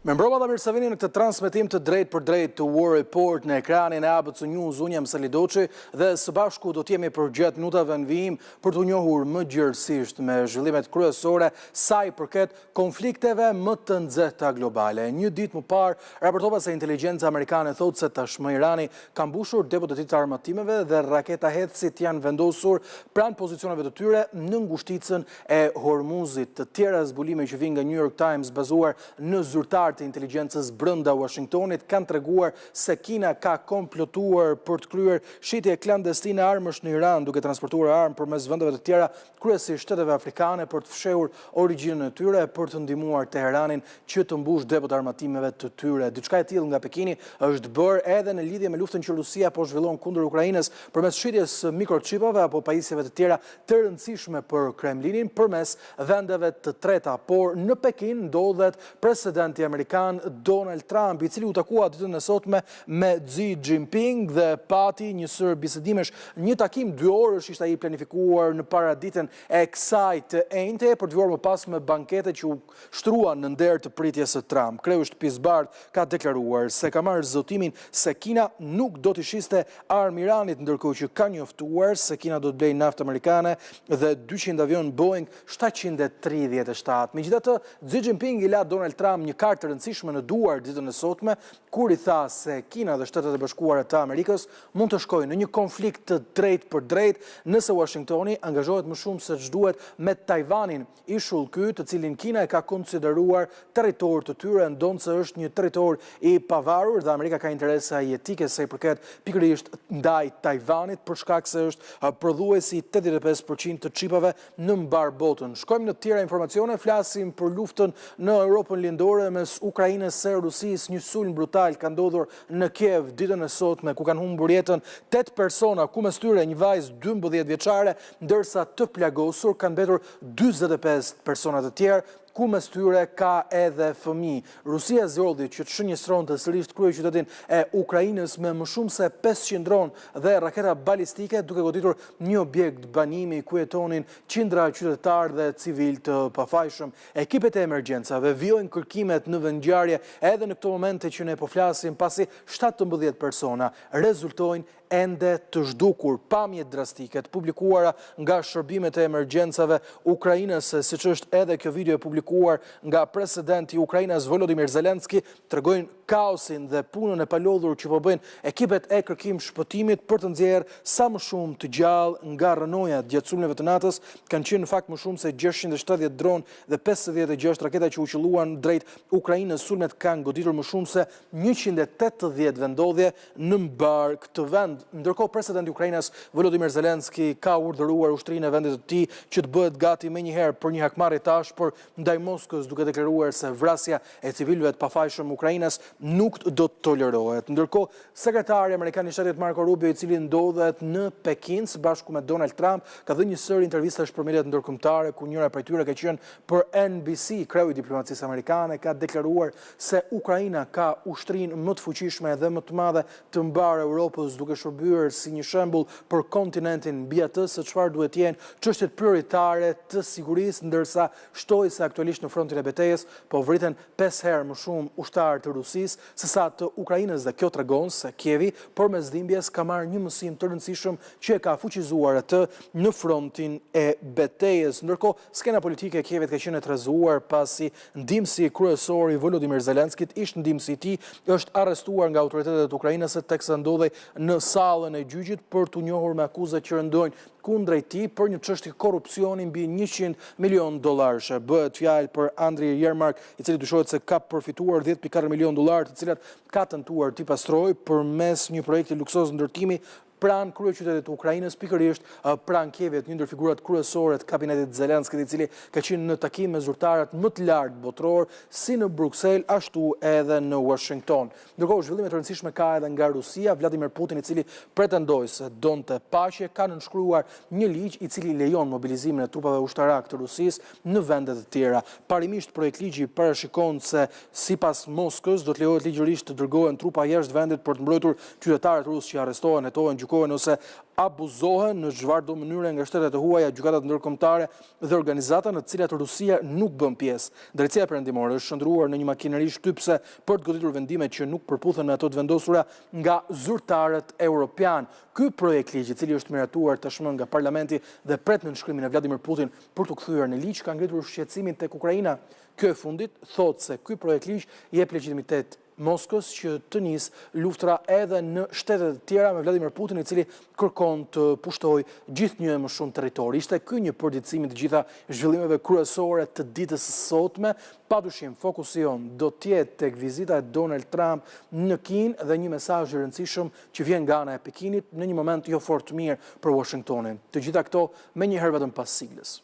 Me mbroma dhe mirë se vini në këtë transmetim të drejt për drejt të War Report në ekranin e ABC News, unë jam Sali Doçi dhe së bashku do t'jemi për gjatë minutave në vijim për të njohur më gjërësisht me zhvillimet kryesore sa i përket konflikteve më të nxehta globale. Një ditë më parë, raportova se inteligjenca amerikane thotë se tashmë Irani ka mbushur depot e tij të armatimeve dhe raketa hedhësit janë vendosur pranë pozicioneve të tyre në ngushticën e Hormuzit. Të tjera zbulime që vijnë nga New York Times bazuar në zyrtar të inteligjencës brenda Washingtonit kanë treguar se Kina ka komplotuar për të kryer shitje klandestine armësh në Iran, duke transportuar armë përmes vendeve të tjera, kryesisht shteteve afrikane, për të fshehur origjinën e tyre, për të ndihmuar Teheranin që të mbush depot armatimeve të tyre. Diçka e tillë nga Pekini është bërë edhe në lidhje me luftën që Rusia po zhvillon kundër Ukrainës përmes shitjes mikrochipave apo pajisjeve të tjera të rëndësishme për Kremlinin përmes vendeve të treta, por në Pekin ndodhet presidenti Amerikan Donald Trump, i cili u takua ditën e sotme me Xi Jinping dhe pati një sër bisedimesh. Një takim 2 orësh ishte ai planifikuar në paraditën e kësaj të enjte, për të vjuar më pas me bankete që u shtruan në nder të pritjes së Trump. Kreu i shtëpisë bardhë ka deklaruar se ka marrë zotimin se Kina nuk do t'i shiste armë Iranit, ndërkohë që ka njoftuar se Kina do të blejë naftë amerikane dhe 200 avion Boeing 737. Megjithatë, Xi Jinping i la Donald Trump një kartë të rëndësishme në duar ditën e sotme, kur i tha se Kina dhe Shtetet e Bashkuara të Amerikës mund të shkojnë në një konflikt të drejt për drejt nëse Washingtoni angazhohet më shumë se ç'duhet me Tajvanin, ishull ky të cilin Kina e ka konsideruar territor të tyre, ndonse është një territor i pavarur dhe Amerika ka interesa jetike sa i përket pikërisht ndaj Tajvanit për shkak se është prodhuesi 85% të çipave në mbar botën. Shkojmë në të tjera informacione, flasim për luftën në Europën lindore mes Ukrainës e Rusisë. Një sulm brutal ka ndodhur në Kiev ditën e sotme, ku kanë humbur jetën 8 persona, ku mes tyre një vajzë 12 vjeçare, ndërsa të plagosur kanë mbetur 45 persona të tjerë, ku mes tyre ka edhe fëmijë. Rusia zgjodhi që të shënjestronte sërish kryeqytetin e Ukrainës me më shumë se 500 dronë dhe raketa balistike, duke goditur një objekt banimi ku jetonin qindra qytetarë dhe civil të pafajshëm. Ekipet e emergjencave vijojnë kërkimet në vendngjarje edhe në këto momente që ne po flasim, pasi 17 persona rezultojnë ende të zhdukur. Pamjet drastike të publikuara nga shërbimet e emergjencave ukrainase, siç është edhe kjo video e publikuar nga presidenti i Ukrainës Volodymyr Zelensky, tregojnë kaosin dhe punën e palodhur që po bëjnë ekipet e kërkim shpëtimit për të nxjerrë sa më shumë të gjallë nga rënojat. Gjatë sulmeve të natës kanë qenë në fakt më shumë se 670 dronë dhe 56 raketa që u qelluan drejt Ukrainës. Sulmet kanë goditur më shumë se 180 vendodhje në mbar këtë vend. Ndërkohë, presidenti i Ukrainës Volodymyr Zelensky ka urdhëruar ushtrinë e vendit të tij që të bëhet gati menjëherë për një hakmarrje të ashpër ndaj Moskës, duke deklaruar se vrasja e civilëve të pafajshëm Ukrainës nuk do të tolerohet. Ndërkohë, sekretari amerikan i Shtetit Marco Rubio, i cili ndodhet në Pekin së bashku me Donald Trump, ka dhënë një sër intervistash për mediat ndërkombëtare, ku njëra prej tyre ka qenë për NBC. Kreu i diplomacisë amerikane ka deklaruar se Ukraina ka ushtrinë më të fuqishme dhe më të madhe të mbar Europës, duke shërbyer si një shembull për kontinentin mbi atë se çfarë duhet të jenë çështjet prioritare të sigurisë, ndërsa shtoi se aktualisht në frontin e betejës po vriten 5 herë më shumë ushtarë të Rusisë se sa të Ukrainës, dhe kjo tregon se Kievi përmes dhimbjes ka marrë një mësim të rëndësishëm që e ka fuqizuar atë në frontin e betejës. Ndërkohë, skena politike e Kievit ka qenë e trezuar pasi ndihmësi kryesor i Volodymyr Zelenskit, ish ndihmësi i tij, është arrestuar nga autoritetet ukrainase teksa ndodhej në sallën e gjyqit për të njohur me akuzat që rëndojnë kundrejt tij për një çështje korrupsioni mbi $100 milion. Bëhet fjalë për Andriy Yermak, i cili dyshohet se ka përfituar $10.4 milion, të cilat ka tentuar t'i pastrojë përmes një projekti luksoz ndërtimi pranë kryeqytetit të Ukrainës, pikërisht pranë Kievit, një ndër figurat kryesore të kabinetit Zelenskit, i cili ka qenë në takim me zyrtarët më të lartë botror, si në Bruksel, ashtu edhe në Washington. Ndërkohë, zhvillime të rëndësishme ka edhe nga Rusia. Vladimir Putin, i cili pretendoi se donte paqe, ka nënshkruar një ligj i cili lejon mobilizimin e trupave ushtarak të Rusisë në vende të tjera. Parimisht, projekt ligji parashikon se sipas Moskës do të lejohet ligjërisht të dërgohen trupa jashtë vendit për të mbrojtur qytetarët rusë që arrestohen, hetohen, gjykohen ose abuzohen në çfarëdo mënyre nga shtetet e huaja, gjykatat ndërkombëtare dhe organizata në të cilat Rusia nuk bën pjesë. Drejtësia perëndimore është shndruar në një makineri shtypse për të goditur vendime që nuk përputhen me ato të vendosura nga zyrtarët evropian. Ky projekt ligji, i cili është miratuar tashmë nga Parlamenti dhe pret nënshkrimin e Vladimir Putin për të kthyer në ligj, ka ngritur shqetësimin tek Ukraina. Ky e fundit thotë se ky projekt ligj jep legjitimitet Moskës që të nisë luftra edhe në shtetet e tjera me Vladimir Putin, i cili kërkon të pushtojë gjithnjë më shumë territori. Ishte ky një përditësim i të gjitha zhvillimeve kryesore të ditës së sotme. Padyshim, fokusi jon do të jetë tek vizita e Donald Trump në Kinë dhe një mesazh i rëndësishëm që vjen nga ana e Pekinit në një moment jo fort mirë për Washingtonin. Të gjitha këto menjëherë vetëm pas siglës.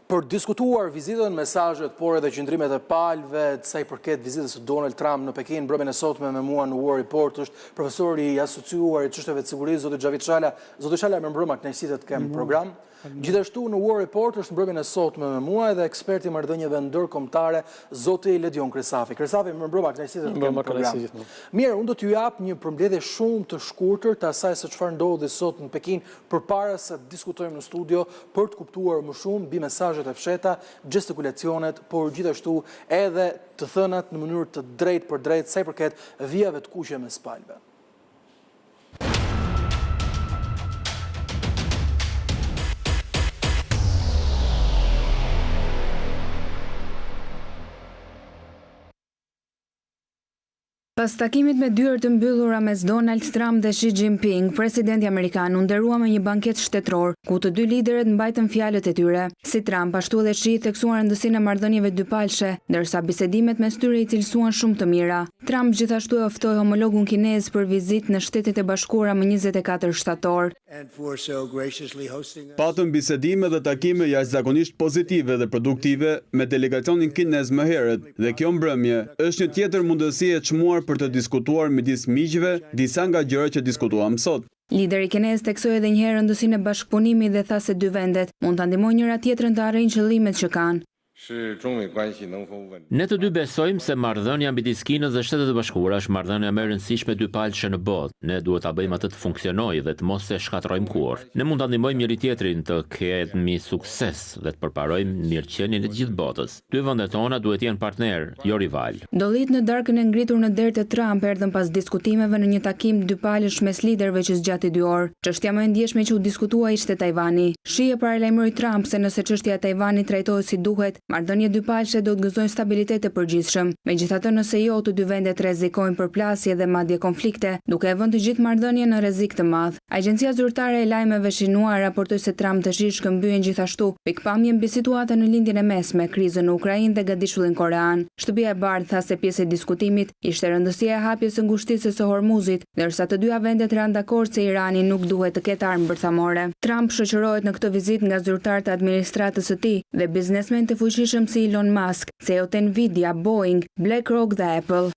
Për diskutuar vizitën, mesazhet, por edhe qëndrimet e palëve, të sa i përket vizitës së Donald Trump në Pekin, mbrëmjen e sotme me mua në War Report është profesori i asociuar i çështjeve të sigurisë, zoti Xhavit Shala. Zoti Shala, më mbrëma, kënaqësi të kem program. Gjithashtu në War Report është mbrëmjen e sotme me mua edhe eksperti i marrëdhënieve ndërkombëtare, zoti Ledion Kresafi. Kresafi, më mbrëma, kënaqësi të kem program. Mirë, unë do t'ju jap një përmbledhje shumë të shkurtër të asaj se çfarë ndodhi sot në Pekin përpara se të diskutojmë në studio për të kuptuar më shumë mbi mesazhet e fshehta, gestikulacionet, por gjithashtu edhe të thënat në mënyrë të drejtë për drejtë sa i përket vijave të kuqe mes palëve. Pas takimit me dyert të mbyllura mes Donald Trump dhe Xi Jinping, presidenti amerikan u nderua me një banket shtetëror, ku të dy liderët mbajtën fjalët e tyre. Si Trump, ashtu edhe Xi theksuan rëndësinë e marrëdhënieve dypalshe, ndërsa bisedimit mes tyre i cilësuan shumë të mira. Trump gjithashtu e oftoi homologun kinez për vizitë në Shtetet e Bashkuara më 24 shtator. Patëm bisedime dhe takime jashtëzakonisht pozitive dhe produktive me delegacionin kinez më herët, dhe kjo mbrëmje është një tjetër mundësi e çmuar për të diskutuar midis miqve disa nga gjërat që diskutuam sot. Lideri kinez theksoi edhe një herë rëndësinë e bashkëpunimit dhe tha se dy vendet mund ta ndihmojnë njëra tjetrën të arrijnë qëllimet që kanë. Ne të dy besojmë se marrëdhënia midis Kinës dhe Shtetet e Bashkuara është marrëdhënia më e rëndësishme dypalëshe në botë. Ne duhet ta bëjmë atë të funksionojë dhe të mos e shkatërrojmë kurrë. Ne mund ta ndihmojmë njëri tjetrin të ketë sukses dhe të përparojmë mirëqenien e të gjithë botës. Dy vendet tona duhet të jenë partner, jo rival. Dollit në darkën e ngritur në derë të Trump erdhën pas diskutimeve në një takim dypalësh mes liderëve që zgjati 2 orë. Çështja më e ndjeshme që u diskutua ishte Tajvani. Xi e paralajmëroi Trump se nëse çështja e Tajvanit trajtohet si duhet, marrëdhënie dypalëshe do të gëzojnë stabilitet e përgjithshëm. Megjithatë, nëse jo, të dy vendet rrezikojnë përplasje dhe madje konflikte, duke e vënë të gjithë marrëdhënien në rrezik të madh. Agjencia zyrtare e lajmeve shinua raportoi se Trump dhe Xi shkëmbyen gjithashtu pikpamje mbi situatën në lindjen e mesme, krizën në Ukrainë dhe Gadishullin Korean. Shtëpia e Bardhë tha se pjesë e diskutimit ishte rëndësia e hapjes së ngushtisë së Hormuzit, ndërsa të dyja vendet ranë dakord se Irani nuk duhet të ketë armë bërthamore. Trump shoqërohet në këtë vizitë nga zyrtarët e administratës së tij dhe biznesmen të fuqishëm si Elon Musk, CEO të Nvidia, Boeing, BlackRock dhe Apple.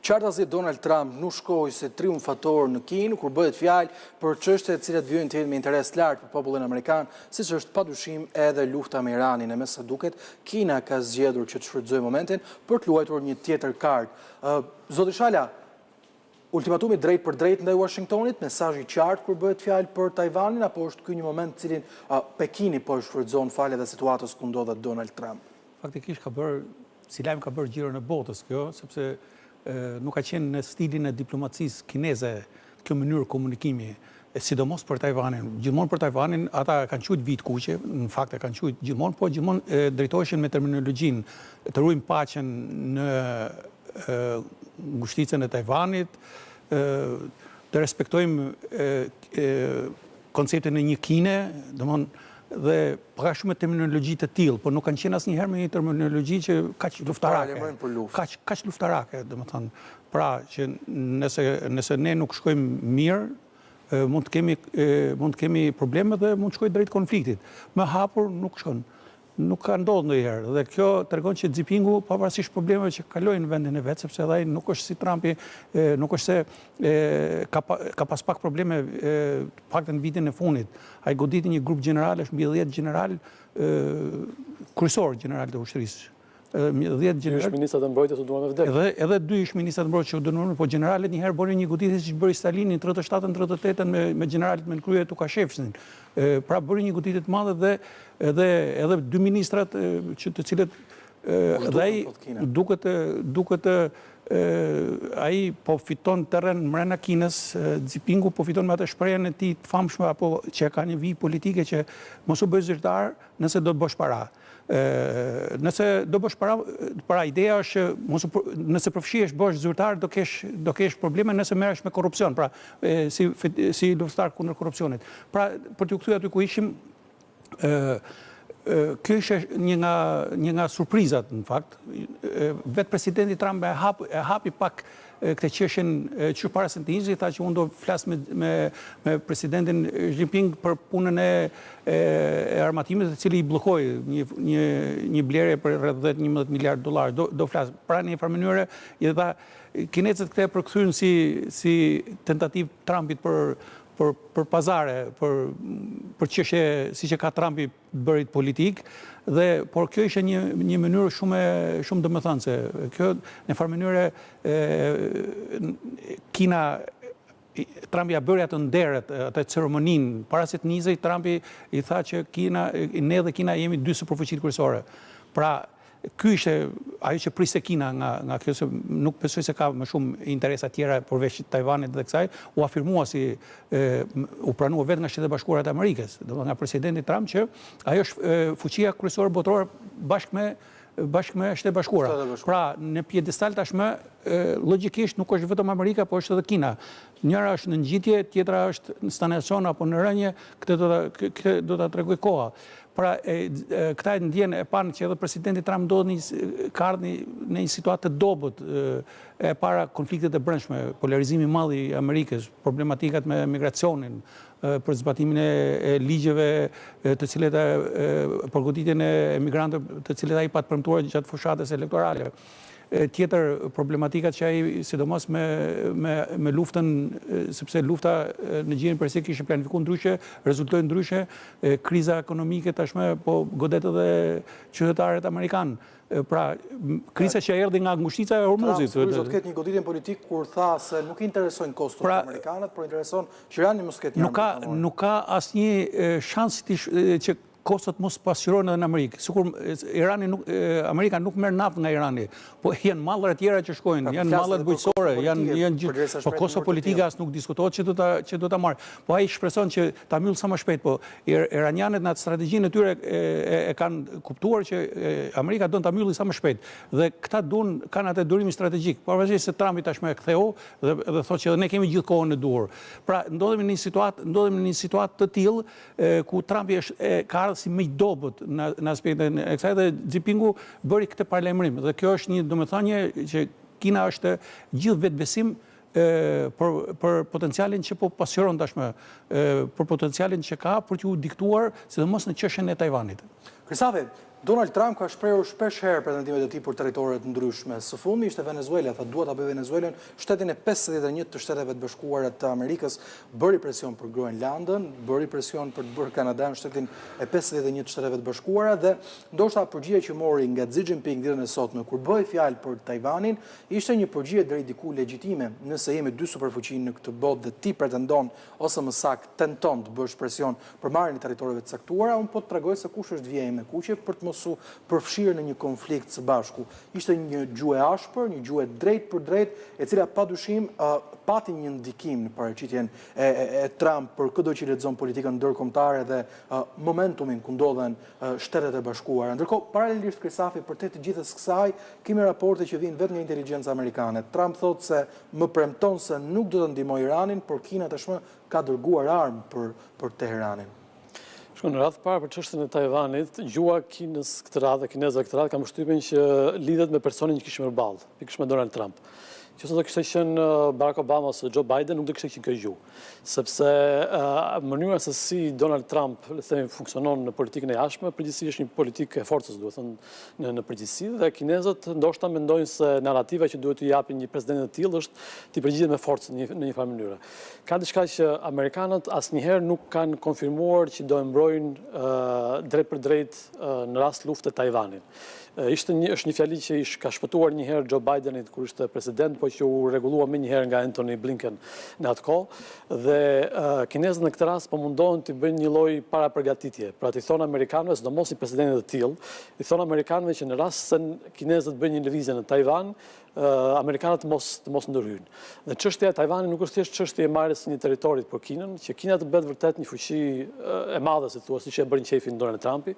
Qartasi Donald Trump nuk shkoi si triumfator në Kinë, kur bëhet fjalë për çështje të cilat vijnë të jenë me interes të lartë për popullin amerikan, siç është padyshim edhe lufta me Iranin. E me sa duket, Kina ka zgjedhur që të shfrytëzojë momentin për të luajtur një tjetër kartë. Zoti Shala, ultimatumi drejt për drejt ndaj Washingtonit, mesazh i qartë kur bëhet fjalë për Tajvanin, apo është ky një moment në cilin Pekini po shfrytëzon falë edhe situatës ku ndodhet Donald Trump? Faktikisht ka bërë, si lajm ka bërë gjirën e botës kjo, sepse nuk ka qenë në stilin e diplomacisë kineze kjo mënyrë komunikimi, sidomos për Tajvanin. Gjithmonë për Tajvanin ata kanë quajtur vit kuqe, në fakt e kanë quajtur gjithmonë, po gjithmonë drejtoheshin me terminologjinë të ruajmë paqen në ngushticën e Tajvanit, të respektojmë konceptin e një Kine, domthonë dhe ka shumë terminologji të tillë, por nuk kanë qenë asnjëherë me një terminologji që kaq luftarake. Kaq luftarake, domethënë. Pra që nëse ne nuk shkojmë mirë, mund të kemi probleme dhe mund të shkojë drejt konfliktit. Më hapur nuk shkon. nuk ka ndodhur ndonjëherë. Dhe kjo tregon që Xi Jinpingu, pavarësisht problemeve që kaloi në vendin e vet, sepse edhe ai nuk është si Trumpi, nuk është se ka pas pak probleme paktën vitin e fundit. Ai goditi një grup generalësh, mbi 10 general kryesor general të ushtrisë. 10 Ish ministrat e mbrojtjes u duan me vdekje. Edhe 2 ish ministrat e mbrojtjes u dënuan, po generalet një herë bënin një goditje siç bëri Stalini në 37-38 me generalet me krye Tukashevsin. Pra bëri një goditje të madhe dhe edhe 2 ministrat të cilët dhe ai duket ai po fiton terren mbrenda Kinës, Xi Jinpingu po fiton me atë shprehjen e tij të famshme apo që ka një vijë politike që mos u bëj zyrtar nëse do të bësh para. Nëse do bësh para ideja është nëse përfshihesh bësh zyrtar do kesh probleme nëse merresh me korrupsion, pra si luftar kundër korrupsionit. Pra për t'ju kthyer aty ku ishim, kjo ishte një nga surprizat në fakt. Vetë presidenti Trump e hapi pak këtë qeshen që para se të njëzë, tha që unë do flas me presidentin Xi Jinping për punën e armatimit, të cili i bllokoi një blerje për rreth $11 miliard. Do flas. Pra në një farë mënyrë, i tha kinezët këtë e përkthyen si tentativë Trumpit për pazare, për çështje siç e ka Trumpi bërit politik, por kjo ishte një mënyrë shumë domethënëse. Kjo në farë mënyrë Kina, Trumpi ja bëri atë nderet, atë ceremoninë, para se të nisej, Trumpi i tha që ne dhe Kina jemi 2 superfuqitë kryesore. Pra ky ishte ajo që priste Kina nga kjo, se nuk besoj se ka më shumë interesa tjera përveç Tajvanit dhe kësaj, u afirmua u pranua vetë nga Shtetet Bashkuara të Amerikës, nga presidenti Trump, që ajo është fuqia kryesore botërore bashkë me Shtetet Bashkuara. Pra në pjedestal tashmë logjikisht nuk është vetëm Amerika, po është edhe Kina. Njëra është në ngjitje, tjetra është në stagnacion apo në rënje, këtë do ta tregoj koha. Pra, këta e ndjenë e panë që edhe presidenti Trump ka ardhur në një situatë të dobët e para konfliktet e brendshme, polarizimi i madh i Amerikës, problematikat me migracionin, për zbatimin e ligjeve të cilet përgoditjen e emigrantëve të cilet ai pa të premtuar gjatë fushatës elektorale. Tjetër problematikat që ai sidomos me luftën, sepse lufta në gjirin persi kishte planifikuar ndryshe, rezultoi ndryshe, kriza ekonomike tashmë po godet edhe qytetarët amerikanë. Pra, kriza që erdhi nga ngushtica e Hormuzit. Trump do të ketë një goditje politik kur tha se nuk i interesojnë kostot amerikanët, por intereson që Irani mos ketë një armë. Nuk ka asnjë shans që kostot mos pasqyrojnë edhe në Amerikë. Sikur Amerika nuk merr naftë nga Irani, po janë mallra të tjera që shkojnë, janë mallet bujqësore, janë gjithë. Po kosto politike as nuk diskutohet që do ta marrë. Po ai shpreson që ta mbyll sa më shpejt, po iranianët në atë strategjinë e tyre e kanë kuptuar që Amerika do ta mbylli sa më shpejt. Dhe këta kanë atë durimin strategjik. Pavarësisht se Trumpi tashmë e ktheu dhe thotë që ne kemi gjithë kohën në duhur. Pra ndodhemi në një situatë të tillë ku Trumpi ka si më i dobët në aspektin e kësaj, dhe Xi Jinpingu bëri këtë paralajmërim. Dhe kjo është një domethënie që Kina është gjithë vetbesim për potencialin që po pasqyron tashmë, për potencialin që ka për t'u diktuar, sidomos në çështjen e Tajvanit. Krisafi, Donald Trump ka shprehur shpesh herë pretendimet e tij për territoret ndryshme. Së fundmi ishte Venezuela, tha dua ta bëj Venezuelën shtetin e 51 të Shteteve të Bashkuara të Amerikës, bëri presion për Groenlandën, bëri presion për të bërë Kanadan shtetin e 51 të Shteteve të Bashkuara, dhe ndoshta përgjigjja që mori nga Xi Jinping ditën e sotme kur bëi fjalë për Tajvanin ishte një përgjigje deri diku legjitime. Nëse jemi 2 superfuqi në këtë botë dhe ti pretendon ose më saktë tenton të bësh presion për marrjen e territoreve të caktuara, unë po të tregoj se kush është vijë me kuqe për të mos u përfshirë në një konflikt së bashku. Ishte një gjuhë e ashpër, një gjuhë drejt për drejt, e cila padyshim pati një ndikim në paraqitjen e Trump për çdo që lexon politikën ndërkombëtare dhe momentumin ku ndodhen Shtetet e Bashkuara. Ndërkohë, paralelisht Krisafi, për të gjithës kësaj, kemi raporte që vijnë vetëm nga inteligjenca amerikane. Trump thotë se më premton se nuk do të ndihmojë Iranin, por Kina tashmë ka dërguar armë për Teheranin. Në radhë parë për çështën e Tajvanit, gjua Kinës këtë radhë, kinezëve këtë radhë, kam përshtypjen që lidhet me personin që kishim përballë, pikërisht me Donald Trump. që do kishte qenë Barack Obama ose Joe Biden, nuk do kishte qenë kjo gjuhë. Sepse mënyra se si Donald Trump, le të themi, funksionon në politikën e jashtme, përgjithësisht është një politikë e forcës, duhet thënë, në përgjithësi, dhe kinezët ndoshta mendojnë se narrativa që duhet t'i japin një president të tillë është t'i përgjigjet me forcë në një farë mënyrë. Ka diçka që amerikanët asnjëherë nuk kanë konfirmuar që do e mbrojnë drejt për drejt në rast lufte Tajvanin. Është një fjali që ka shpëtuar një herë Joe Bidenit kur ishte president, po që u rregullua më një herë nga Anthony Blinken në atë kohë, dhe kinezët në këtë rast po mundohen të bëjnë një lloj parapërgatitje. Pra t'i thonë amerikanëve, sidomos i presidentit të tillë, i thonë amerikanëve që në rast se kinezët bëjnë një lëvizje në Tajvan, amerikanët të mos ndërhyjnë. Dhe çështja e Tajvanit nuk është thjesht çështje e marrjes së një territorit për Kinën, që Kina të bëhet vërtet një fuqi e madhe, si thua, siç e bëri qefin Donald Trumpi,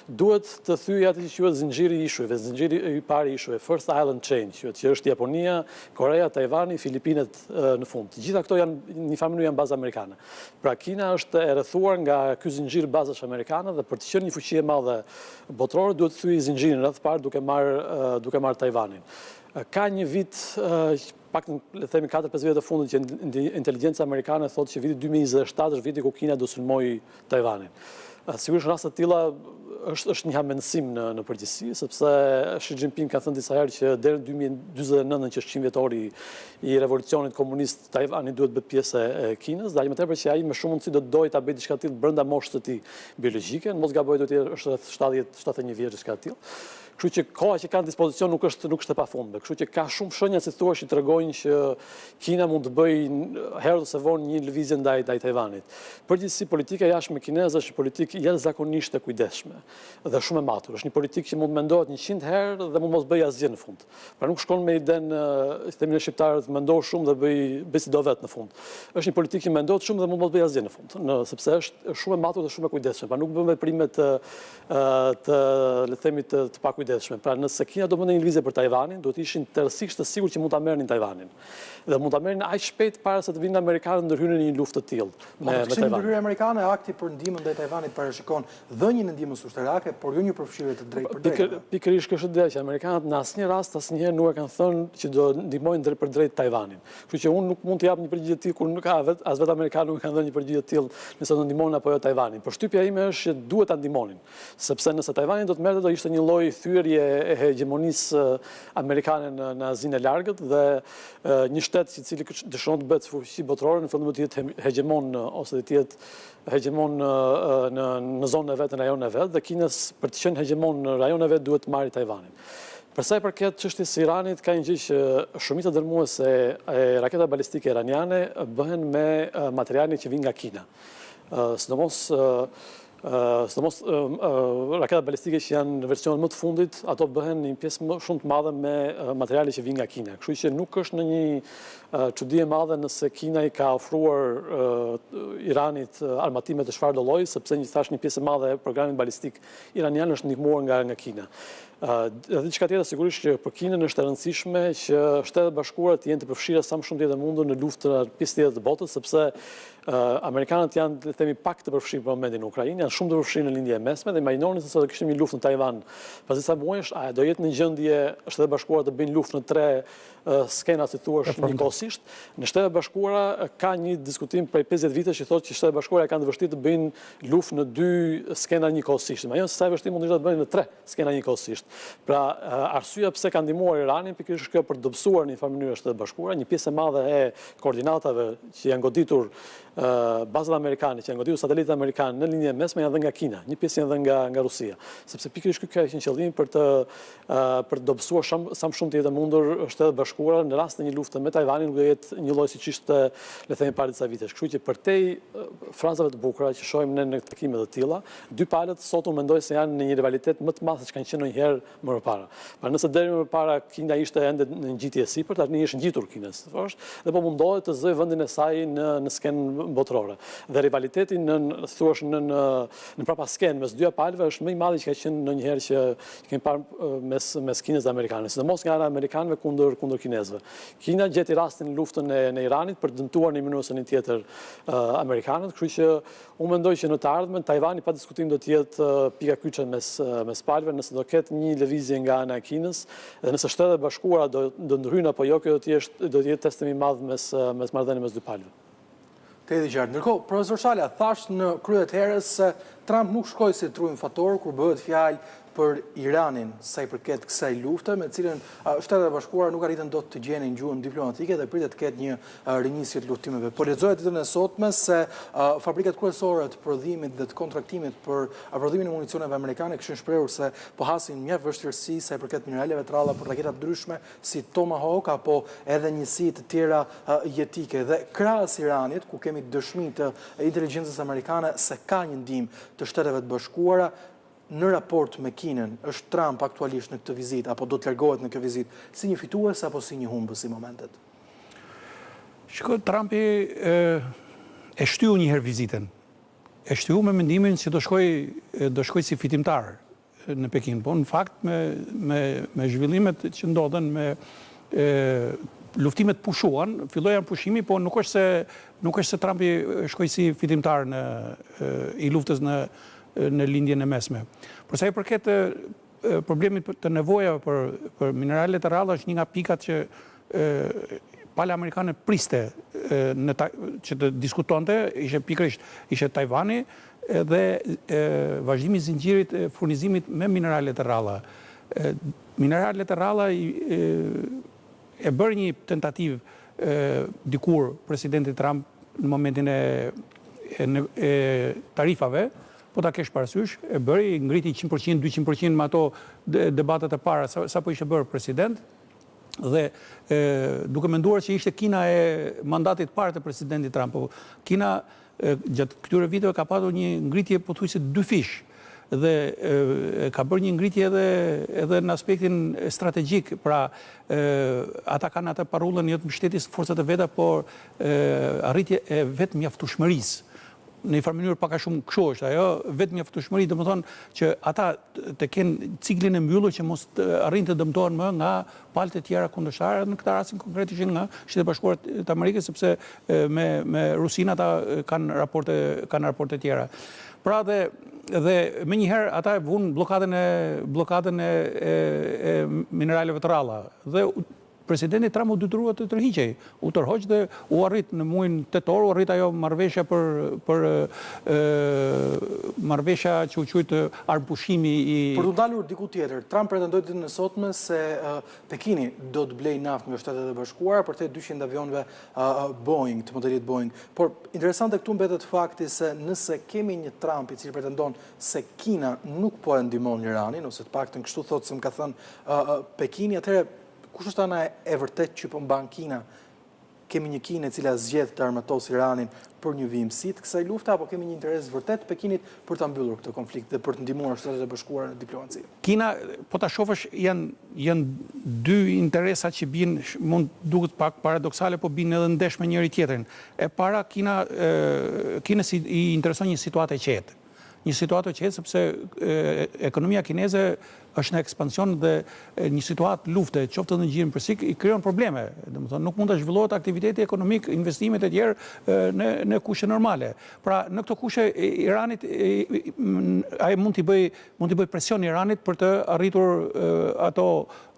duhet të thyejë atë që quhet zinxhiri i ishujve, zinxhiri i parë i ishujve, First Island Chain, që është Japonia, Korea, Tajvani, Filipinet në fund. Të gjitha këto janë në një farë janë baza amerikane. Pra Kina është e rrethuar nga ky zinxhir bazash amerikane dhe për të qenë një fuqi e madhe botërore duhet të thyejë zinxhirin rreth parë duke marrë Tajvanin. Ka një vit, pak le të themi 4-5 vjet të fundit, që inteligjenca amerikane thotë që viti 2027 është viti ku Kina do sulmojë Tajvanin. Sigurisht në raste të tilla është një hamendësim në përgjithësi, sepse Xi Jinping ka thënë disa herë që deri në 2049, që është 100 vjetori i revolucionit komunist, Tajvani duhet bëhet pjesë e Kinës, dhe aq më tepër që ai me shumë mundësi do të dojë ta bëjë diçka të tillë brenda moshës së tij biologjike, mos gaboj do të është 70-71 vjeç diçka të tillë. Kështu që koha që kanë dispozicion nuk është e pafundme. Kështu që ka shumë shenja, si thua, që tregojnë që Kina mund të bëjë herë ose vonë një lëvizje ndaj Tajvanit. Përgjithësi politika e jashtme kineze është një politikë jashtëzakonisht e kujdesshme dhe shumë e matur. Është një politikë që mund mendohet 100 herë dhe mund mos bëjë asgjë në fund. Pra nuk shkon me idenë themin e shqiptarët mendoh shumë dhe bëj si do vet në fund. Është një politikë që mendohet shumë dhe mund mos bëjë asgjë në fund, sepse është shumë e matur dhe shumë e kujdesshme. Pra nuk bën veprime le të themi të pakujdesshme. Pra nëse Kina do bënte një lëvizje për Tajvanin, do të ishin tërësisht të sigurt që mund ta merrnin Tajvanin. Dhe mund ta merrnin aq shpejt para se të vinë amerikanët ndërhyrën në një luftë të tillë me Tajvanin. Ndërhyrja amerikane, akti për ndihmën ndaj Tajvanit parashikon dhënien e ndihmës ushtarake, por jo një përfshirje të drejtë për drejtë. Pikërisht kjo është ideja që amerikanët në asnjë rast asnjëherë nuk e kanë thënë që do ndihmojnë drejt për drejt Tajvanin. Kështu që unë nuk mund të jap një përgjigje të tillë kur nuk ka as vetë amerikanët nuk kanë dhënë një përgjigje të tillë nëse do ndihmojnë apo jo Tajvanin. Përshtypja ime është që duhet ta ndihmonin, sepse nëse Tajvani do të merrte do ishte një lloj thyerje e hegemonisë amerikane në Azinë e Largët dhe një shtet i cili dëshiron të bëhet fuqi botërore në fillim do të jetë hegemon ose të jetë hegemon në zonën e vet, në rajonin e vet, dhe Kinës për të qenë hegemon në rajonin e vet duhet të marrë Tajvanin. Për sa i përket çështjes së Iranit, ka një gjë që shumica dërmuese e raketa balistike iraniane bëhen me materiale që vijnë nga Kina. Sidomos raketat balistike që janë në versionin më të fundit, ato bëhen një pjesë shumë të madhe me materiale që vijnë nga Kina. Kështu që nuk është në një çudi e madhe nëse Kina i ka ofruar Iranit armatime të çfarëdo lloji, sepse një pjesë e madhe e programit balistik iranian është ndihmuar nga Kina. Dhe diçka tjetër sigurisht që për Kinën është e rëndësishme që Shtetet Bashkuara të jenë të përfshira sa më shumë të jetë mundur në luftën në pjesë tjetër të botës, sepse amerikanët janë, le të themi, pak të përfshirë për momentin në Ukrainë, janë shumë të përfshirë në lindje e mesme dhe imagjinoni se do kishim një luftë në Tajvan pas disa muajsh, a do jetë në gjendje Shtetet Bashkuara të bëjnë luftë në 3 skena, si thuash, njëkohësisht. Në Shtetet Bashkuara ka një diskutim prej 50 vitesh që thotë që Shtetet Bashkuara kanë të vështirë të bëjnë luftë në 2 skena njëkohësisht. Imagjinoni se sa e vështirë mund të ishte të bëjnë në 3 skena njëkohësisht. Pra, arsyeja pse kanë ndihmuar Iranin pikërisht kjo për të dobësuar në një farë mënyrë Shtetet Bashkuara, një pjesë e madhe e koordinatave që janë goditur bazat amerikane, që janë goditur satelitet amerikanë në linje mesme janë dhe nga Kina, një pjesë janë dhe nga Rusia, sepse pikërisht ky ka qenë qëllimi për të dobësuar sa më shumë të jetë mundur Shtetet Bashkuara në rast të një lufte me Tajvanin nuk do jetë një lloj siç ishte, le të themi, para disa vitesh. Kështu që përtej frazave të bukura që shohim ne në takime të tilla, dy palët sot unë mendoj se janë në një rivalitet më të madh se ç'kanë qenë ndonjëherë më parë. Pra nëse deri më parë Kina ishte ende në ngjitje e sipër, tani është ngjitur Kina, dhe po mundohet të zëjë vendin e saj në skenë botërore. Dhe rivaliteti në prapa skenë mes dyja palëve është më i madh që ka qenë ndonjëherë që kemi parë mes Kinës dhe Amerikanëve, sidomos nga ana e Amerikanëve kundër kinezëve. Kina gjeti rastin në luftën e Iranit për të dëmtuar në mënyrë ose në tjetër amerikanët, kështu që unë mendoj që në të ardhmen Tajvani pa diskutim do të jetë pika kyçe mes palëve nëse do ketë një lëvizje nga ana e Kinës, dhe nëse Shtetet e Bashkuara do ndryhyjnë apo jo, kjo do të jetë testim i madh mes marrëdhënieve mes dy palëve. Të edhi qartë. Ndërkohë, profesor Shala, thash në kryet herës se Trump nuk shkoi si triumfator kur bëhet fjalë për Iranin sa i përket kësaj lufte, me cilën Shtetet e Bashkuara nuk arritën dot të gjenin gjuhën diplomatike dhe pritet të ketë një rinjisje të luftimeve. Po lexoja ditën e sotme se fabrikat kryesore të prodhimit dhe të kontraktimit për prodhimin e municioneve amerikane kishin shprehur se po hasin mjaft vështirësi sa i përket mineraleve të ralla për raketa të ndryshme si Tomahawk apo edhe njësi të tjera jetike. Dhe krahas Iranit, ku kemi dëshmi të inteligjencës amerikane se ka një ndihmë të Shteteve të Bashkuara, në raport me Kinën, është Trump aktualisht në këtë vizitë, apo do të largohet në këtë vizitë, si një fitues apo si një humbës i momentet? Shiko, Trumpi e shtyu njëherë vizitën. E shtyu me mendimin që do shkoj si fitimtar në Pekin. Po në fakt me zhvillimet që ndodhen, me luftimet pushuan, fillojan pushimi, po nuk është se Trumpi shkoj si fitimtar i luftës në lindjen e mesme. Por sa i përket problemit të nevoja për mineralet e ralla, është një nga pikat që pala amerikane priste që të diskutonte, ishe pikërisht ishe Tajvani dhe vazhdimi i zinxhirit furnizimit me mineralet e ralla. Mineralet e ralla e bërë një tentativë dikur presidenti Trump në momentin e tarifave, po ta kesh parasysh, e bëri ngriti 100%, 200% me ato debatet e para, sa po ishte bërë president, dhe duke menduar që ishte Kina e mandatit parë të presidentit Trump. Kina gjatë këtyre viteve ka patur një ngritje pothuajse dyfish, dhe ka bërë një ngritje edhe në aspektin strategjik, pra ata kanë atë parullën jo të mbështetjes forcat e veta, por arritje e vetë mjaftueshmërisë. Në një farë mënyrë pak a shumë kështu është ajo, vetë mjaftueshmëri, domethënë që ata të kenë ciklin e mbyllur që mos arrijnë të dëmtohen më nga palët e tjera kundërshtare, në këtë rastin konkret ishin nga Shtetet e Bashkuara të Amerikës, sepse me Rusinë ata kanë raporte tjera. Pra dhe menjëherë ata e vunë bllokadën e mineraleve të ralla. Dhe presidenti Trump u detyrua të tërhiqej, u tërhoq dhe u arrit në muajin tetor, u arrit ajo marrëveshja për marrëveshja që u quajt armpushimi i. Për të dalur diku tjetër, Trump pretendoi ditën e sotme se Pekini do të blejë naftë nga Shtetet e Bashkuara për te 200 avionëve Boeing, të modelit Boeing. Por interesante këtu mbetet fakti se nëse kemi një Trump i cili pretendon se Kina nuk po e ndihmon Iranin, ose të paktën kështu thotë se më ka thënë Pekini, atëherë kush është ana e vërtet që po mban Kina? Kemi një Kinë e cila zgjedh të armatos Iranin për një vimësi të kësaj lufte, apo kemi një interes vërtet Pekinit për ta mbyllur këtë konflikt dhe për të ndihmuar Shtetet e Bashkuara në diplomaci? Kina, po ta shohësh, janë dy interesa që bien, mund duket pak paradoksale, po bien edhe ndesh me njëri tjetrin. E para, Kinës i intereson një situatë e qetë. Një situatë e qetë sepse ekonomia kineze është në ekspansion dhe një situatë lufte, qoftë në gjirin përsik, i krijon probleme. Domethënë nuk mund të zhvillohet aktiviteti ekonomik, investimet e tjerë në kushte normale. Pra në këto kushte Iranit ai mund t'i bëj presion Iranit për të arritur ato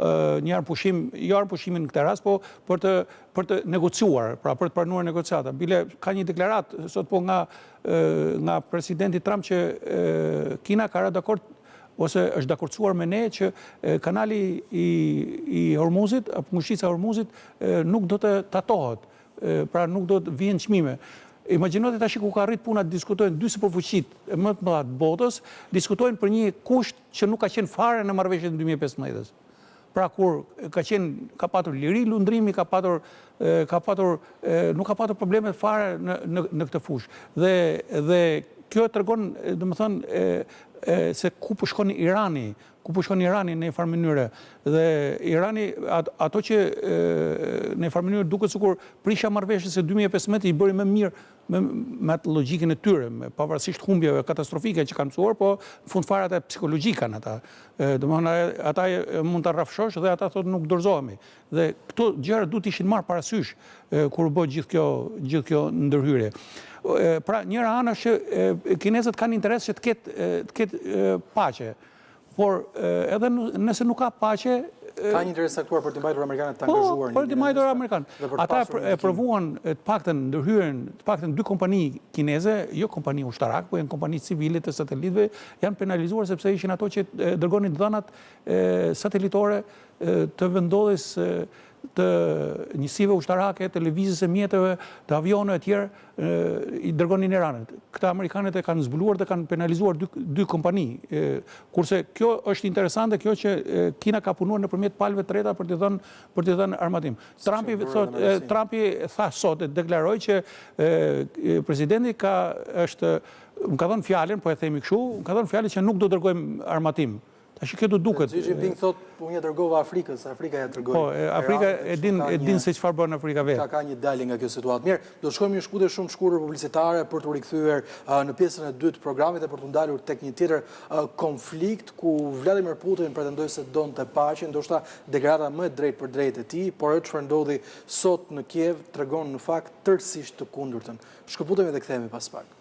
një armpushim, jo armpushimin në këtë rast, po për të negociuar, pra për të pranuar negociata. Bile ka një deklarat sot po nga presidenti Trump që Kina ka rënë dakord ose është dakordsuar me ne që kanali i Hormuzit, apo mushica e Hormuzit nuk do të tatohet, pra nuk do të vijnë çmime. Imagjinote tash ku ka arrit puna të diskutojnë dy superfuqitë më të mëdha të botës, diskutojnë për një kusht që nuk ka qenë fare në marrëveshjen e 2015-s. Pra kur ka patur liri lundrimi, nuk ka patur probleme fare në këtë fushë. Dhe kjo tregon, domethënë, se ku po shkon Irani, në një farë mënyrë. Dhe Irani, ato që në një farë mënyrë duket sikur prisha marrëveshjes së 2015 i bëri më mirë me atë logjikën e tyre, pavarësisht humbjeve katastrofike që kanë mësuar, po në fund fare ata psikologjik kanë ata. Domethënë ata mund ta rrafshosh dhe ata thotë nuk dorëzohemi. Dhe këto gjëra duhet ishin marrë parasysh kur u bë gjithë kjo ndërhyrje. Pra njëra anë është që kinezët kanë interes që të ketë paqe. por edhe nëse nuk ka paqe, ka një interes saktuar për të mbajtur amerikanët të angazhuar. Po, për të mbajtur amerikanët. Ata e provuan të paktën ndërhyrjen të paktën 2 kompani kineze, jo kompani ushtarak, po janë kompani civile të satelitëve, janë penalizuar sepse ishin ato që dërgonin dhënat satelitore të vendodhjes të njësive ushtarake, të lëvizjes së mjeteve, të avionëve e tjerë, i dërgonin Iranit. Këta amerikanët e kanë zbuluar dhe kanë penalizuar 2 kompani. Kurse kjo është interesante, kjo që Kina ka punuar nëpërmjet palëve të reta për t'i dhënë armatim. Trumpi tha sot, deklaroi që presidenti më ka dhënë fjalën, po e themi kështu, më ka dhënë fjalën që nuk do dërgojmë armatim. Tash kjo do duket. Xi Jinping thot, unë ja dërgova Afrikës, Afrika ja dërgoi. Po, Afrika e din se çfarë bën Afrika vetë. Ka një dalje nga kjo situatë. Mirë, do të shkojmë një shkputje shumë të shkurtër publicitare për të rikthyer në pjesën e dytë të programit dhe për të ndalur tek një tjetër konflikt ku Vladimir Putin pretendoi se donte paqen, ndoshta deklarata më e drejtë për drejtë e tij, por çfarë ndodhi sot në Kiev tregon në fakt tërësisht të kundërtën. Shkëputemi dhe kthehemi pas pak.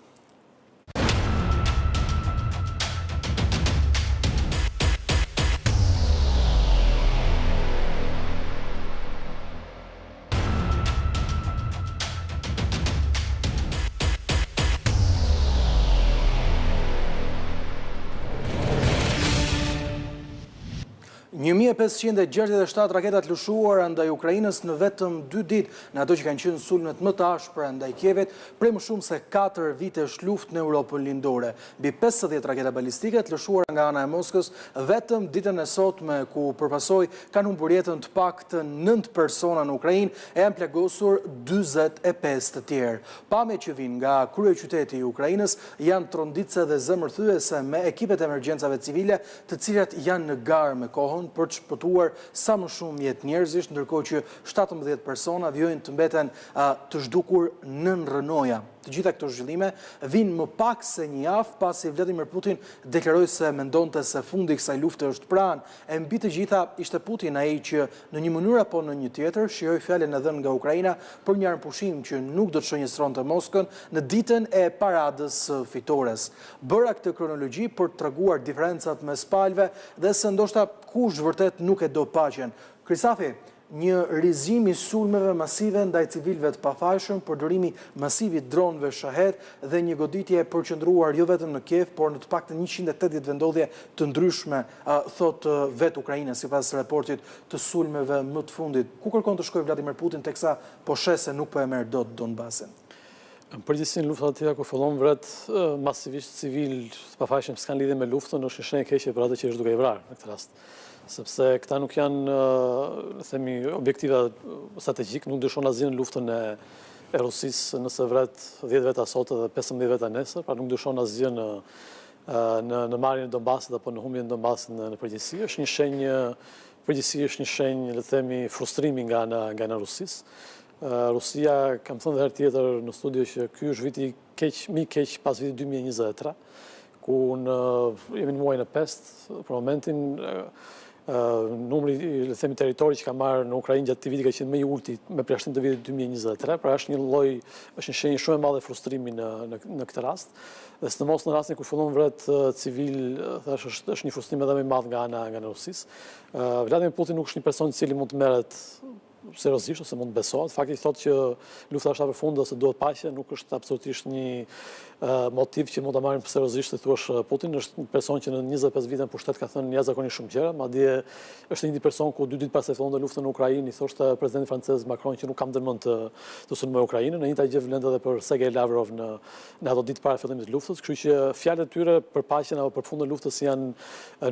Një 1567 raketat lëshuara ndaj Ukrainës në vetëm 2 ditë, në ato që kanë qenë sulmet më të ashpra ndaj Kievit, prej më shumë se 4 vitesh luftë në Europën lindore. Mbi 50 raketa balistike të lëshuara nga ana e Moskës vetëm ditën e sotme, ku përpasoj kanë humbur jetën të paktën 9 persona në Ukrainë e janë plagosur 45 të tjerë. Pamjet që vijnë nga kryeqyteti i Ukrainës janë tronditse dhe zemërthyese me ekipet e emergjencave civile, të cilat janë në garë me kohën për të shpëtuar sa më shumë jetë njerëzish, ndërkohë që 17 persona vijojnë të mbeten të zhdukur nën rënoja. Të gjitha këto zhvillime vinë më pak se një javë pasi Vladimir Putin deklaroi se mendonte se fundi i kësaj lufte është pranë. E mbi të gjitha ishte Putin ai që në një mënyrë apo në një tjetër shijoi fjalën e dhënë nga Ukraina për një armpushim që nuk do të shënjestronte Moskën në ditën e paradës fitores. Bëra këtë kronologji për të treguar diferencat mes palëve dhe se ndoshta kush vërtet nuk e do paqen. Krisafi, një rizim i sulmeve masive ndaj civilëve të pafajshëm, përdorimi masiv i dronëve shahed dhe një goditje përqendruar jo vetëm në Kiev, por në të paktën 180 vendodhje të ndryshme, thot vetë Ukraina sipas raportit të sulmeve më të fundit. Ku kërkon të shkojë Vladimir Putin teksa po sheh se nuk po e merr dot Donbasin? Në përgjithësi në luftat tjera ku fillon vret masivisht civil të pafajshëm s'kan lidhje me luftën, është një shenjë e keqe për atë që është duke i vrarë në këtë rast. Sepse këta nuk janë, themi, objektiva strategjik, nuk dyshon asgjë në luftën e Rusisë nëse vret 10 veta sot dhe 15 veta nesër, pra nuk dyshon asgjë në marrjen e Donbasit apo në humbjen e Donbasit në përgjithësi. Është një shenjë, përgjithësi është një shenjë, le të themi, frustrimi nga ana e Rusisë. Rusia, kam thënë dhe herë tjetër në studio që ky është viti më i keq pas vitit 2023, ku jemi në muajin e 5, për momentin numri, le të themi, territori që ka marrë në Ukrainë gjatë këtij viti ka qenë më i ulti me përjashtim të vitit 2023, pra është një shenjë shumë e madhe frustrimi në këtë rast. Dhe sidomos në rastin kur fillon vret civil, thash është një frustrim edhe më i madh nga ana e Rusisë. Vladimir Putin nuk është një person i cili mund të merret seriozisht ose mund të besohet. Fakti thotë që lufta është afërfund ose duhet paqe, nuk është absolutisht një motiv që mund ta marrim seriozisht, thuash Putin është një person që në 25 vite në pushtet ka thënë jashtëzakonisht shumë gjëra, madje është një person ku 2 ditë pas se fillonte lufta në Ukrainë i thoshte presidenti francez Macron që nuk kam dërmend të sulmoj Ukrainën, në njëjta gjë vlen edhe për Sergej Lavrov në ato ditë para fillimit të luftës, kështu që fjalët e tyre për paqen apo për fundin e luftës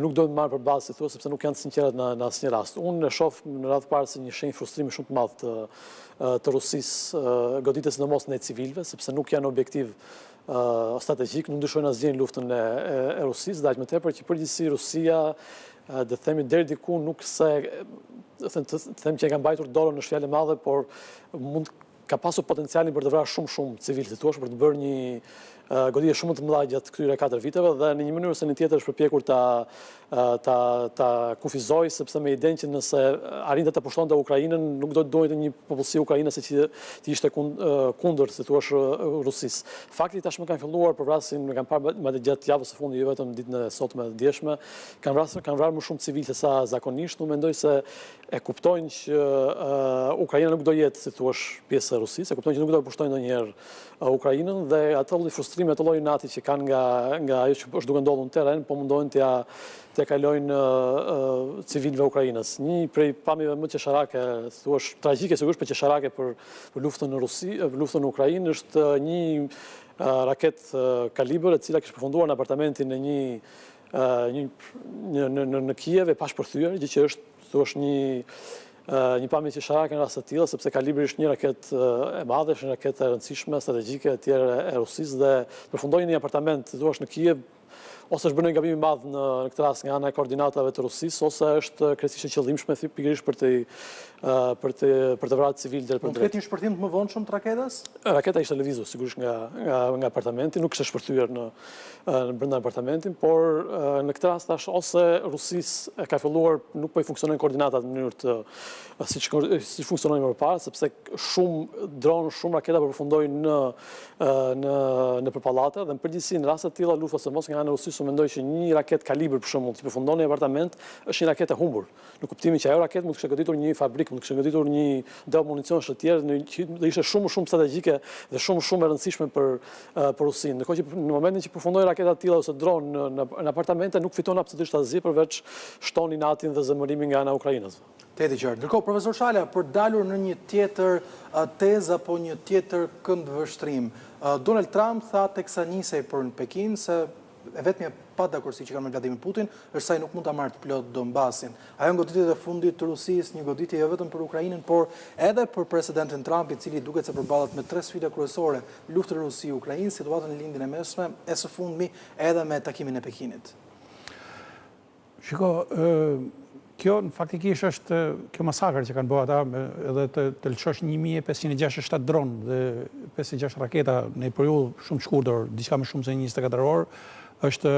nuk do të marrë për bazë, si thua, sepse nuk janë të sinqerta në asnjë rast. Unë e shoh në radhë parë si një shenjë frustrimi shumë të madh të Rusisë, goditjes sidomos ndaj civilëve, sepse nuk janë objektiv strategjik, nuk dyshojnë asgjë në luftën e Rusisë, dhe aq më tepër që përgjithësi Rusia, dhe themi deri diku nuk se them që e ka mbajtur dorën në fjalë madhe, por mund ka pasur potencialin për të vrarë shumë civilë, si thua, për të bërë një goditje shumë të mëdha gjatë këtyre 4 viteve dhe në një mënyrë ose në tjetër është përpjekur ta kufizoj, sepse me idenë që nëse arrinte të pushtonte Ukrainën, nuk do të dojnë një popullsi ukrainase që të ishte kundër, si thua, Rusisë. Fakti tashmë kanë filluar për vrasin, me kanë parë madje gjatë javës së fundit, jo vetëm ditën e sotme të djeshme, kanë vrarë më shumë civilë se sa zakonisht. Unë mendoj se e kuptojnë që Ukraina nuk do jetë, si thua, pjesë e Rusisë, e kuptojnë që nuk do të pushtojnë ndonjëherë Ukrainën dhe atë lloj frustrimi, atë lloj inati që kanë nga ajo që është duke ndodhur në terren, po mundohen t'ia kalojnë civilëve Ukrainës. Një prej pamjeve më qesharake, thua, tragjike sigurisht, për qesharake për luftën në Rusi, luftën në Ukrainë, është një raketë kalibër e cila kishte përfunduar në apartamentin e në Kiev e pashpërthyer, gjë që është, thua, një pamje qesharake në rast të tillë, sepse kalibri është një raketë e madhe, është një raketë e rëndësishme, strategjike e tjerë e Rusisë dhe përfundoi në një apartament, thua, në Kiev, ose është bërë një gabim i madh në këtë rast nga ana e koordinatave të Rusisë, ose është krejtësisht e qëllimshme pikërisht për të vrarë civilë deri për drejt. Mund të ketë një shpërthim të mëvonshëm të raketës? Raketa ishte lëvizur sigurisht nga apartamenti, nuk ishte shpërthyer në brenda apartamentin, por në këtë rast tash ose Rusisë ka filluar nuk po i funksionojnë koordinatat në mënyrë të siç funksionojnë më parë, sepse shumë dronë, shumë raketa përfundojnë në përpallate dhe në përgjithësi në raste të tilla lufta ose mos nga ana e Rusisë, mendoj që një raketë kalibër për shembull që përfundon në apartament është një raketë e humbur. Në kuptimin që ajo raketë mund të kishte goditur një fabrikë, mund të kishte goditur një del municionesh të tjerë, dhe ishte shumë strategjike dhe shumë e rëndësishme për Rusinë. Ndërkohë që në momentin që përfundoi raketa të tilla ose dronë në apartamente nuk fiton absolutisht asgjë përveç shton inatin dhe zemërimin nga ana e Ukrainës. Teti qartë. Ndërkohë, profesor Shala, për dalur në një tjetër tezë apo një tjetër këndvështrim, Donald Trump tha teksa nisej për në Pekin se e vetmja pa dakordsi që kanë me Vladimir Putin është se ai nuk mund ta marrë të plot Donbasin. Ajo goditjet e fundit të Rusisë, një goditje jo vetëm për Ukrainën, por edhe për presidentin Trump, i cili duket se përballet me 3 sfida kryesore: luftë Rusi-Ukrainë, situatën në lindjen e mesme, e së fundmi edhe me takimin e Pekinit. Shiko, kjo në faktikisht është kjo masakër që kanë bërë ata edhe të lëshosh 1567 dronë dhe 56 raketa në një periudhë shumë shkurtër, diçka më shumë se 24 orë, është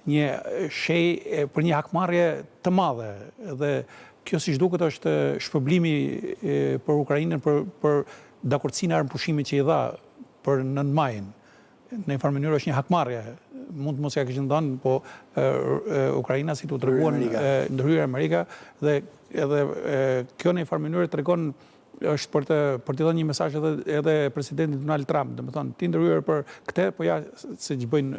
një shej për një hakmarrje të madhe dhe kjo siç duket është shpërblimi për Ukrainën për dakordsinë e armëpushimit që i dha për 9 majin. Në një farë mënyrë është një hakmarrje. Mund të mos ja kishin dhënë, po Ukraina si t'u treguan ndërhyrje Amerika dhe edhe kjo në një farë mënyrë tregon është për t'i dhënë një mesazh edhe presidentit Donald Trump, domethënë ti ndërhyer për këtë, po ja se që bëjnë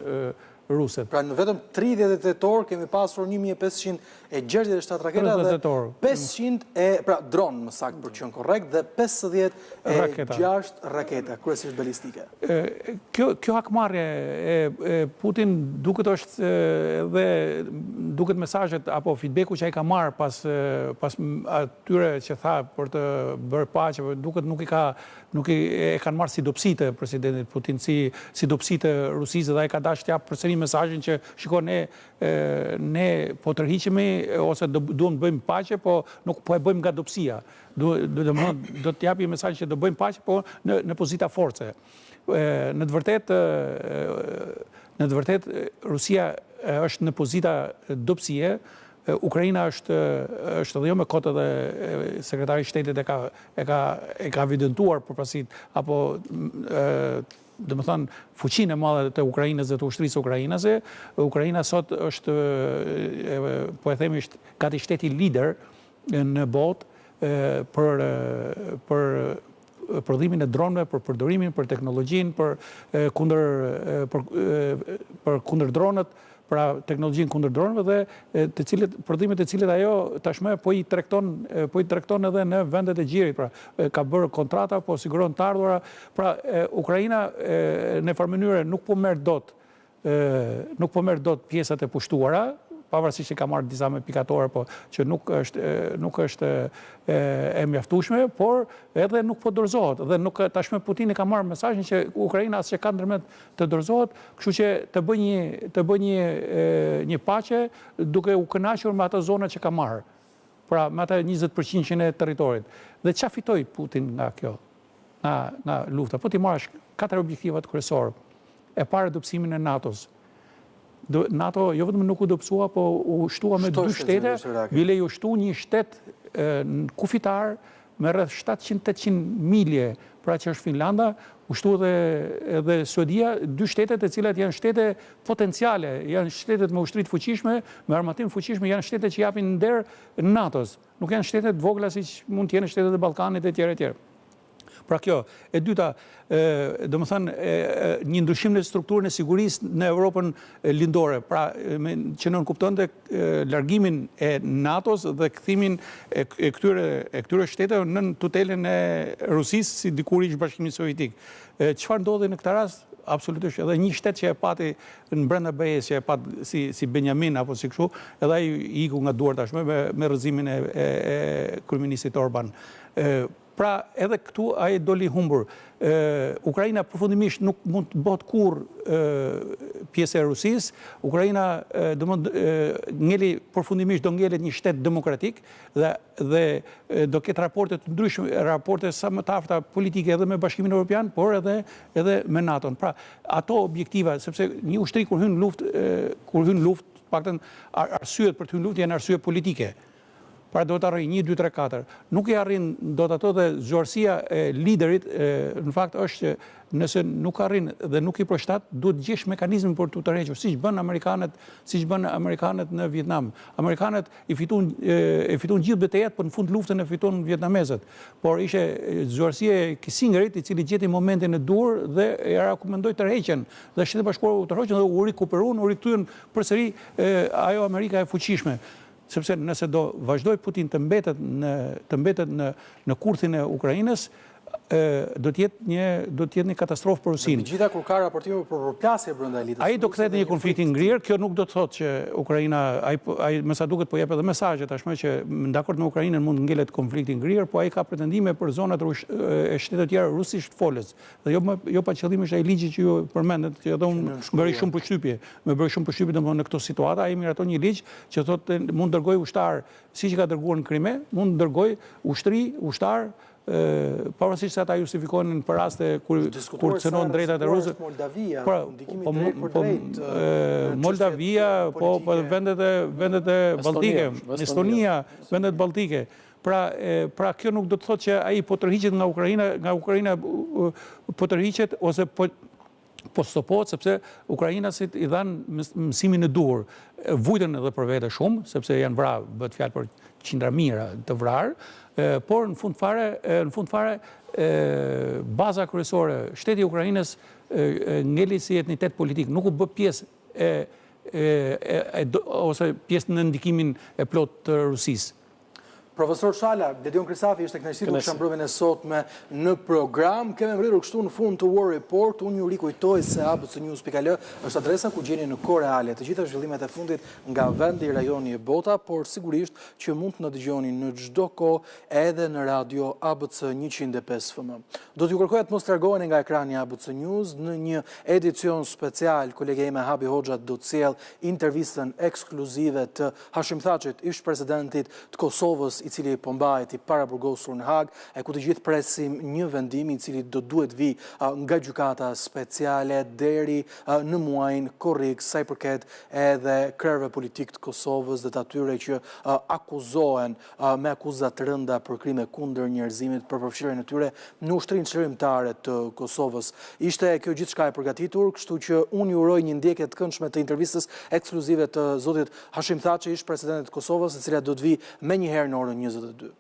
ruset. Pra në vetëm 30 tetor kemi pasur 1567 raketa dhe 500 pra dronë më saktë për të qenë korrekt dhe 56 raketa kryesisht balistike. Kjo hakmarrje e Putin duket është edhe duket mesazhet apo feedbacku që ai ka marrë pas atyre që tha për të bërë paqe, duket nuk e kanë marrë si dobësitë presidentit Putin, si dobësitë Rusisë dhe ai ka dashur t'jap përsëri mesazhin që shikon ne po tërhiqemi ose duam të bëjmë paqe, po nuk po e bëjmë nga dobësia. Do të japi mesazh që do bëjmë paqe, po në pozita force. Në të vërtet Rusia është në pozita dobësie. Ukraina është edhe jo me kotë dhe sekretari i shtetit e ka evidentuar përparësit apo domethënë fuqinë e madhe të Ukrainës dhe të ushtrisë ukrainase. Ukraina sot është, po e themi, gati shteti lider në botë për prodhimin e dronëve, për përdorimin, për teknologjinë, për kundër dronët, pra teknologjinë kundër dronëve dhe prodhimet e cilët ajo tashmë po i tregton edhe në vendet e gjirit, pra ka bërë kontrata, po siguron të ardhura, pra Ukraina në farë mënyrë nuk po merr dot pjesët e pushtuara, pavarësisht që ka marrë disa me pikatore, po që nuk është e mjaftueshme, por edhe nuk po dorëzohet. Dhe tashmë Putini ka marrë mesazhin që Ukraina as që ka ndërmjet të dorëzohet, kështu që të bëj një paqe duke u kënaqur me ato zona që ka marrë. pra me ata 20% e territorit. Dhe çfarë fitoi Putin nga kjo? Nga lufta. Po ti marrësh 4 objektivat kryesorë. E para dobësimin e NATO-s. NATO jo vetëm nuk u dobësua, po u shtua me 2 shtete, bile u shtu një shtet kufitar me rreth 700-800 milje, pra që është Finlanda, u shtu edhe Suedia, 2 shtetet e cilat janë shtete potenciale, janë shtetet me ushtri të fuqishme, me armatim fuqishme, janë shtetet që japin nder NATO-s. Nuk janë shtetet vogla siç mund të jenë shtetet e Ballkanit e tjerë. Pra kjo, e dyta, domethënë një ndryshim në strukturën e sigurisë në Evropën lindore, pra që nën kuptonte largimin e NATO-s dhe kthimin e këtyre shteteve nën tutelën e Rusisë si dikur ish Bashkimi Sovjetik. Çfarë ndodhi në këtë rast? Absolutisht, edhe një shtet që e pati në brenda BE-s, që e pati si Benjamin apo si kështu, edhe ai iku nga duart tashmë me rrëzimin e kryeministit Orban. Pra edhe këtu ai doli humbur. Ukraina përfundimisht nuk mund të bëhet kurrë pjesë e Rusisë. Ukraina ngeli përfundimisht do ngelet një shtet demokratik dhe do ketë raporte të ndryshme, raporte sa më të afta politike edhe me Bashkimin Evropian, por edhe me NATO-n. Pra ato objektiva, sepse një ushtri kur hyn luftë, paktën arsyet për të hyrë luftë janë arsye politike. Pra do të arrijë 1, 2, 3, 4. Nuk i arrin do të ato dhe zgjuarësia e liderit, në fakt është që nëse nuk arrin dhe nuk i përshtat, duhet gjesh mekanizmin për të tërhequr, siç bën Amerikanët në Vietnam. Amerikanët e fituan gjithë betejat, por në fund luftën e fituan vietnamezët. Por ishte zgjuarësia e Kissingerit, i cili gjeti momentin e dur dhe e rekomandoi tërheqjen. Dhe Shtetet Bashkuara u tërheqën dhe u rikuperuan, u rikthyen përsëri ajo Amerika e fuqishme. Sepse nëse do vazhdoj Putin të mbetet në kurthin e Ukrainës, do të jetë një katastrofë për Rusinë. Megjithatë kur ka raportime për përplasje brenda elitës. Ai do kthehet në një konflikt i ngrirë, kjo nuk do të thotë që Ukraina, ai më sa duket po jep edhe mesazhe tashmë që dakord me Ukrainën mund ngelet konflikti i ngrirë, po ai ka pretendime për zonat e shtetet tjera rusisht folës. Dhe jo pa qëllim është ai ligji që ju përmendet, që edhe unë bëri shumë përshtypje domthonë në këtë situatë, ai miraton një ligj që thotë mund dërgoj ushtar, siç ka dërguar në Krime, mund dërgoj ushtar pavarësisht se ata justifikonin për raste kur cënon drejtat e rusëve. Moldavia, po vendet e Balltike, Estonia, vendet balltike. Pra kjo nuk do të thotë që ai po tërhiqet nga Ukraina po tërhiqet ose po stopohet, sepse ukrainasit i dhanë mësimin e duhur. Vujtën edhe për vete shumë, sepse janë vrarë, bëhet fjalë për qindra mijëra të vrarë, por në fund fare baza kryesore, shteti i Ukrainës ngeli si etnitet politik, nuk u bë pjesë ose pjesë në ndikimin e plot të Rusisë. Profesor Shala, Dedion Krisafi ishte kënaqësi të shëmbrëmjen e sotme në program. Kemi mbledhur kështu në fund të War Report. Unë ju rikujtoj se abcnews.al është adresa ku gjeni në kohë reale të gjitha zhvillimet e fundit nga vendi, rajoni e bota, por sigurisht që mund të na dëgjoni në çdo kohë edhe në radio ABC 105 FM. Do t'ju kërkoj të mos largoheni nga ekrani ABC News. Në një edicion special, kolega ime Habi Hoxha do të sjell intervistën ekskluzive të Hashim Thaçit, ish presidentit të Kosovës, i cili po mbahet i paraburgosur në Hag, e ku të gjithë presim një vendim i cili do duhet vi nga gjykata speciale deri në muajin korrik sa i përket edhe krerëve politik të Kosovës dhe të atyre që akuzohen me akuza të rënda për krime kundër njerëzimit, për përfshirjen e tyre në ushtrinë çlirimtare të Kosovës. Ishte kjo gjithçka e përgatitur, kështu që unë ju uroj një ndjekje të këndshme të intervistës ekskluzive të zotit Hashim Thaçi, ish presidentit të Kosovës, e cila do të vi menjëherë në orën 22.